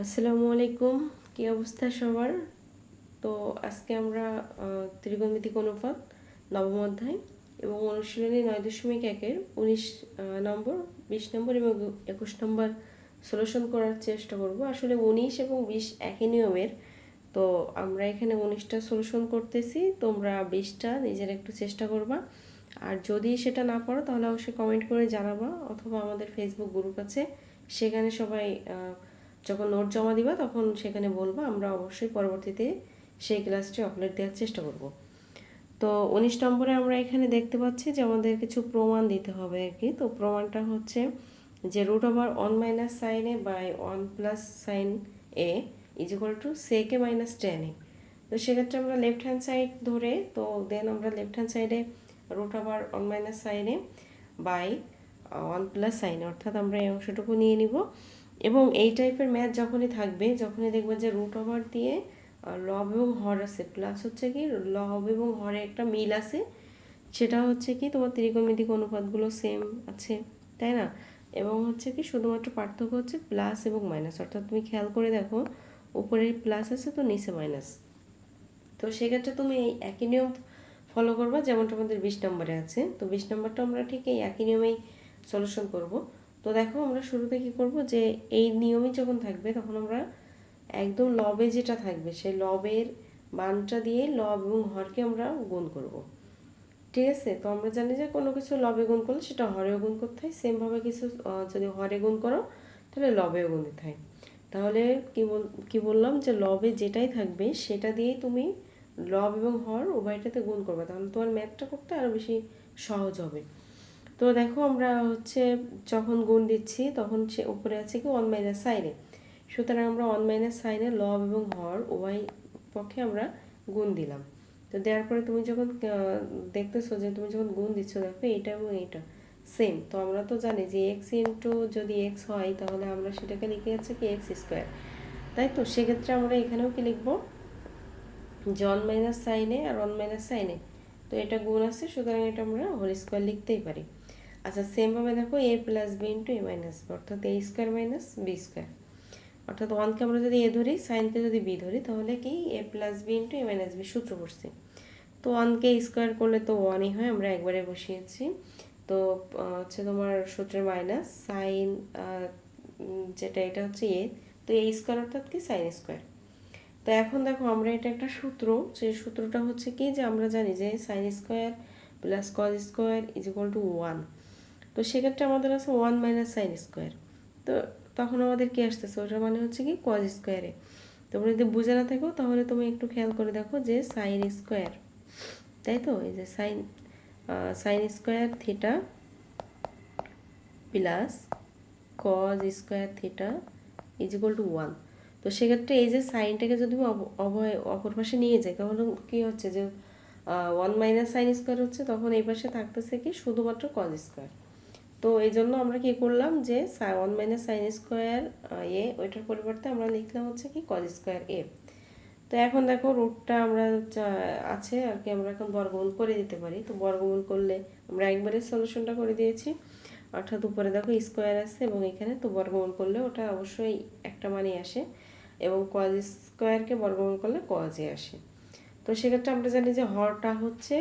আসসালামু আলাইকুম। কি অবস্থা সবার? তো আজকে আমরা ত্রিকোণমিতিক অনুপাত নবম অধ্যায় এবং অনুশীলনী 9.1-এর 19 নম্বর, 20 নম্বর এবং 21 নম্বর সলিউশন করার চেষ্টা করব। আসলে 19 এবং 20 একই নিয়মের। তো আমরা এখানে 19টা সলিউশন করতেছি, তোমরা 20টা নিজের একটু চেষ্টা করবা। আর যদি সেটা না পারো তাহলে অবশ্যই কমেন্ট করে জানাবা, অথবা আমাদের ফেসবুক গ্রুপ আছে, সেখানে সবাই যখন নোট জমা দিবা তখন সেখানে বলবা, আমরা অবশ্যই পরবর্তীতে সেই ক্লাসটি আপলোড দেওয়ার চেষ্টা করব। তো 19 নম্বরে আমরা এখানে দেখতে পাচ্ছি যে আমাদের কিছু প্রমাণ দিতে হবে আর কি। তো প্রমাণটা হচ্ছে যে root over 1 minus sine A by 1 plus sine A is equal to sec A minus tan A. তো সেক্ষেত্রে আমরা লেফট হ্যান্ড সাইড ধরে, তো দেন আমরা লেফট হ্যান্ড সাইডে root over 1 minus sine A by 1 plus sine, অর্থাৎ আমরা এই অংশটুকু নিয়ে নিব। এবং এই টাইপের ম্যাথ যখনই থাকবে, যখনই দেখবে যে রুট ওভার দিয়ে লব এবং হর আছে, প্লাস হচ্ছে কি লব এবং হরে একটা মিল আছে, সেটা হচ্ছে কি তোমার ত্রিকোণমিতিক অনুপাতগুলো সেম আছে, তাই না? এবং হচ্ছে কি শুধুমাত্র পার্থক্য হচ্ছে প্লাস এবং মাইনাস, অর্থাৎ তুমি খেয়াল করে দেখো উপরে প্লাস আছে তো নিচে মাইনাস। তো সেক্ষেত্রে তুমি এই একই নিয়ম ফলো করবা যেমনটা আমাদের 20 নম্বরে আছে। তো 20 নম্বরটা আমরা ঠিক এই একই নিয়মেই সলিউশন করব। তো দেখো আমরা শুরুতে কি করব, যে এই নিয়মই যখন থাকবে তখন আমরা একদম লবে যেটা থাকবে সেই লবের মানটা দিয়ে লব এবং হরকে আমরা গুণ করব। ঠিক আছে? তো আমরা জানি যে কোনো কিছু লবে গুণ করলে সেটা হরেও গুণ করতে হয়, সেমভাবে কিছু যদি হরে গুণ করো তাহলে লবেও গুণ দিতে হয়। তাহলে কি বললাম, যে লবে যেটাই থাকবে সেটা দিয়েই তুমি লব এবং হর উভয়টাতে গুণ করবে, তাহলে তোমার ম্যাথটা করতে আরও বেশি সহজ হবে। তো দেখো আমরা হচ্ছে যখন গুণ দিচ্ছি তখন সে উপরে আছে কি 1 মাইনাস সাইনে, সুতরাং আমরা 1 মাইনাস সাইনে লব এবং হর উভয় পক্ষে আমরা গুণ দিলাম। তো দেওয়ার পরে তুমি যখন দেখতেছো যে তুমি যখন গুণ দিচ্ছ, দেখো এইটা এবং এইটা সেম, তো আমরা তো জানি যে এক্স ইন্টু যদি এক্স হয় তাহলে আমরা সেটাকে লিখে যাচ্ছে কি এক্স স্কোয়ার, তাই তো? সেক্ষেত্রে আমরা এখানেও কি লিখবো, যে 1 মাইনাস সাইনে আর 1 মাইনাস সাইনে, তো এটা গুণ আছে, সুতরাং এটা আমরা হোল স্কোয়ার লিখতেই পারি। আচ্ছা, সেমভাবে দেখো এ প্লাস বি ইন্টু এ মাইনাস বি, অর্থাৎ এ স্কোয়ার মাইনাস বি স্কোয়ার, অর্থাৎ ওয়ানকে আমরা যদি এ ধরি, সাইনকে যদি বি ধরি, তাহলে কি এ প্লাস বি ইন্টু এ মাইনাস বি সূত্র করছি। তো ওয়ানকে স্কোয়ার করলে তো ওয়ানই হয়, আমরা একবারে বসিয়েছি। তো হচ্ছে তোমার সূত্রের মাইনাস সাইন, যেটা এটা হচ্ছে এ, তো এ স্কোয়ার অর্থাৎ কি সাইন স্কোয়ার। তো এখন দেখো আমরা এটা একটা সূত্র, সেই সূত্রটা হচ্ছে কি, যে আমরা জানি যে sine square plus cos square is equal two 1। তো সেক্ষেত্রে আমাদের আছে 1 মাইনাস সাইন স্কোয়ার। তো তখন আমাদের কি আসতেছে, ওটার মানে হচ্ছে কি কজ স্কোয়ারে। তোমরা যদি বুঝে না থাকো তাহলে তুমি একটু খেয়াল করে দেখো যে সাইন স্কোয়ার, তাই তো? এই যে sine square theta plus cos square theta is equal two 1। তো সেক্ষেত্রে এই যে সাইনটাকে যদি আমি অপর পাশে নিয়ে যাই, তাহলে কি হচ্ছে যে 1 মাইনাস সাইন স্কোয়ার হচ্ছে, তখন এই পাশে থাকতেছে কি শুধুমাত্র কজ স্কোয়ার। তো এই জন্য আমরা কি করলাম, যে 1 মাইনাস সাইন স্কোয়ার এ, ওইটার পরিবর্তে আমরা লিখলাম হচ্ছে কি কজ স্কোয়ার এ। তো এখন দেখো রুটটা আমরা আছে আর কি, আমরা এখন বর্গমূল করে দিতে পারি। তো বর্গমূল করলে আমরা একবারে সলিউশনটা করে দিয়েছি, অর্থাৎ উপরে দেখো স্কোয়ার আছে এবং এখানে তো বর্গমূল করলে ওটা অবশ্যই একটা মানই আসে, এবং কজ স্কোয়ারকে বর্গমূল করলে কজে আসে। তো সেক্ষেত্রে আমরা জানি যে হরটা হচ্ছে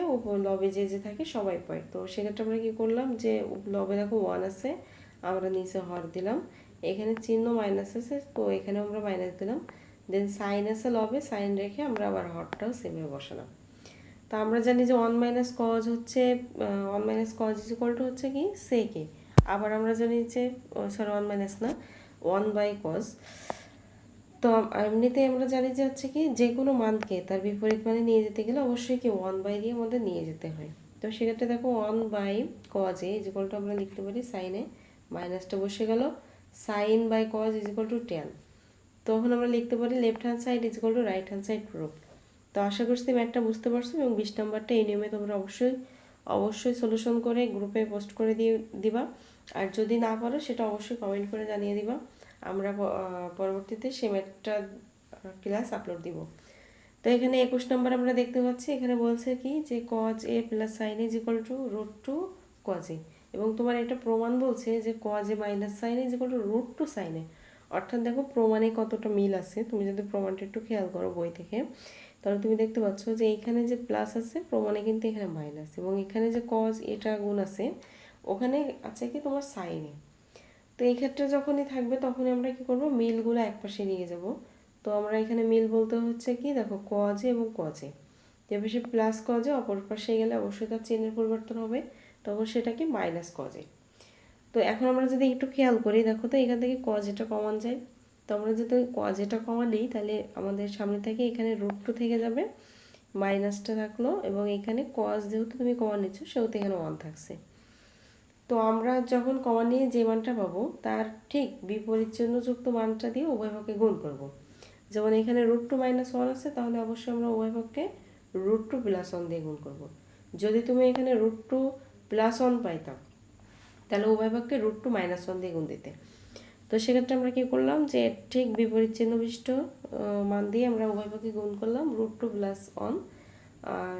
লবে যে যে থাকে সবাই পায়। তো সেক্ষেত্রে আমরা কি করলাম, যে লবে দেখো 1 আছে, আমরা নিচে হর দিলাম, এখানে চিহ্ন মাইনাস আছে তো এখানে আমরা মাইনাস দিলাম, দেন সাইন আছে লবে, সাইন রেখে আমরা আবার হরটাও সেমে বসালাম। তো আমরা জানি যে 1 মাইনাস কজ হচ্ছে 1 minus cause is equal two হচ্ছে কি সেকে। আবার আমরা জানি যে সরি 1 মাইনাস না, 1 বাই কজ। তো এমনিতে আমরা জানি যে হচ্ছে কি যে কোনো মানকে তার বিপরীত মানে নিয়ে যেতে গেলে অবশ্যই কি 1 বাই দিয়ে আমাদের নিয়ে যেতে হয়। তো সেক্ষেত্রে দেখো 1 by cos A is equal to আমরা লিখতে পারি সাইনে, মাইনাসটা বসে গেল, sine by cos is equal to tan. তখন আমরা লিখতে পারি left hand side is equal to right hand side proof. তো আশা করছি ম্যাথটা বুঝতে পারছো, এবং 20 নম্বরটা এই নিয়মে তোমরা অবশ্যই সলিউশন করে গ্রুপে পোস্ট করে দিবা। আর যদি না পারো সেটা অবশ্যই কমেন্ট করে জানিয়ে দিবা, আমরা পরবর্তীতে সে ম্যাথটা ক্লাস আপলোড দিব। তো এখানে 21 নম্বর আমরা দেখতে পাচ্ছি, এখানে বলছে কি যে cos A plus sine is equal to root two cos A, এবং তোমার এটা প্রমাণ বলছে যে cos A minus sine is equal to root two sine A, অর্থাৎ দেখো প্রমাণে কতটা মিল আছে। তুমি যদি প্রমাণটা একটু খেয়াল করো বই থেকে, তাহলে তুমি দেখতে পাচ্ছ যে এইখানে যে প্লাস আছে প্রমাণে কিন্তু এখানে মাইনাস, এবং এখানে যে কজ এটা গুণ আছে ওখানে আছে কি তোমার সাইনে। তো এই ক্ষেত্রে যখনই থাকবে তখনই আমরা কি করব, মিলগুলো একপাশে নিয়ে যাব। তো আমরা এখানে মিল বলতে হচ্ছে কি দেখো কজে এবং কজে, যে পাশে প্লাস কজে অপর পাশে গেলে অবশ্যই তার চিহ্নের পরিবর্তন হবে, তখন সেটা কি মাইনাস কজে। তো এখন আমরা যদি একটু খেয়াল করি দেখো তো এখান থেকে কজ এটা কমন যায়। তো আমরা যদি কজ এটা কমন নিই তাহলে আমাদের সামনে থেকে এখানে √2 থেকে যাবে, মাইনাসটা থাকলো, এবং এখানে কজ যেহেতু তুমি কমন নিচ্ছ সেহেতু এখানে 1 থাকছে। তো আমরা যখন কমন নিয়ে যে মানটা পাবো তার ঠিক বিপরীত চিহ্নযুক্ত মানটা দিয়ে উভয় পক্ষে গুণ করব। যেমন এখানে √2 - 1 আছে, তাহলে অবশ্যই আমরা উভয় পক্ষে √2 + 1 দিয়ে গুণ করব। যদি তুমি এখানে √2 + 1 পাইতাম তাহলে উভয় পক্ষে √2 - 1 দিয়ে গুণ দিতে। তো সেক্ষেত্রে আমরা কি করলাম যে ঠিক বিপরীত চিহ্ন বিশিষ্ট মান দিয়ে আমরা উভয় পক্ষে গুণ করলাম √2 + 1 আর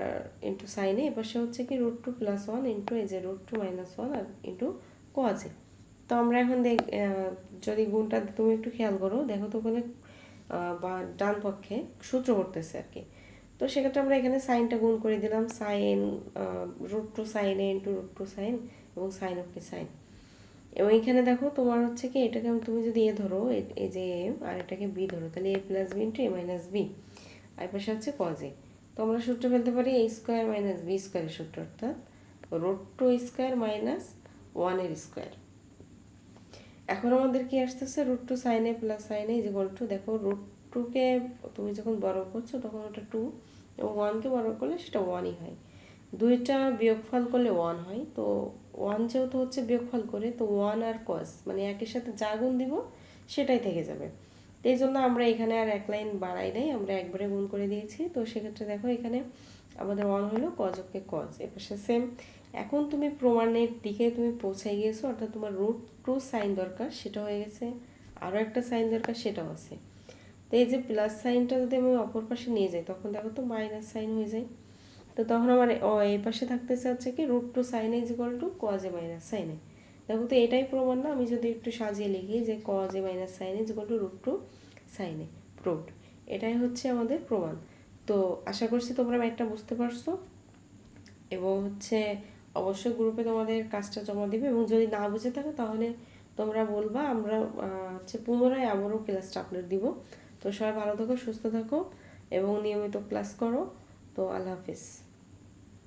ইন্টু সাইনে, এপাশে হচ্ছে কি √2 + 1 ইন্টু এই যে √2 - 1 আর ইন্টু কজে। তো আমরা এখন যদি গুণটা তুমি একটু খেয়াল করো দেখো তো ওখানে বা ডান পক্ষে সূত্র করতেছে আর কি। তো সেক্ষেত্রে আমরা এখানে সাইনটা গুণ করে দিলাম, সাইন √2 সাইন এ ইন্টু √2 সাইন, এবং সাইন অফ সাইন। এবং এখানে দেখো তোমার হচ্ছে কি এটাকে তুমি যদি এ ধরো, এই যে এ আর এটাকে বি ধরো, তাহলে a + b into a - b, আর পাশে হচ্ছে কজ এ। তো আমরা সূত্র ফেলতে পারি a² - b² এর সূত্র, অর্থাৎ √2² - 1 এর স্কোয়ার। এখন আমাদের কি আসতেছে √2 sin a + sin a = দেখো √2 কে তুমি যখন বর্গ করছো তখন ওটা 2, এবং 1 কে বর্গ করলে সেটা 1ই হয়। দুইটা বিয়োগফল করলে 1 হয়, তো 1 যেহেতু হচ্ছে বিয়োগফল করে, তো 1 আর cos মানে একের সাথে যা গুণ দিব সেটাই থেকে যাবে। তো এই জন্য আমরা এখানে আর এক লাইন বাড়াই নাই, আমরা একবারে গুণ করে দিয়েছি। তো সেক্ষেত্রে দেখো এখানে আমাদের 1 হলো cos ওকে cos, এর পাশে সেম। এখন তুমি প্রমাণের দিকে তুমি পৌঁছে গিয়েছো, অর্থাৎ তোমার √2 সাইন দরকার সেটা হয়ে গেছে, আরও একটা সাইন দরকার সেটাও আছে। তো এই যে প্লাস সাইনটা যদি আমি অপর পাশে নিয়ে যাই তখন দেখো তো মাইনাস সাইন হয়ে যায়। তো তখন আমার এই পাশে থাকতেছে হচ্ছে কি √2 sin a = cos a - sin a। দেখো তো এটাই প্রমাণ না, আমি যদি একটু সাজিয়ে লিখি যে cos a - sin a = √2 sin a, proved. এটাই হচ্ছে আমাদের প্রমাণ। তো আশা করছি তোমরা ম্যাথটা বুঝতে পারছো, এবং হচ্ছে অবশ্যই গ্রুপে তোমাদের কাজটা জমা দিবে, এবং যদি না বুঝে থাকো তাহলে তোমরা বলবা, আমরা হচ্ছে পুনরায় আবারও ক্লাসটা আপলোড দিব। তো সবাই ভালো থাকো, সুস্থ থাকো, এবং নিয়মিত ক্লাস করো। তো আল্লাহ হাফিজ।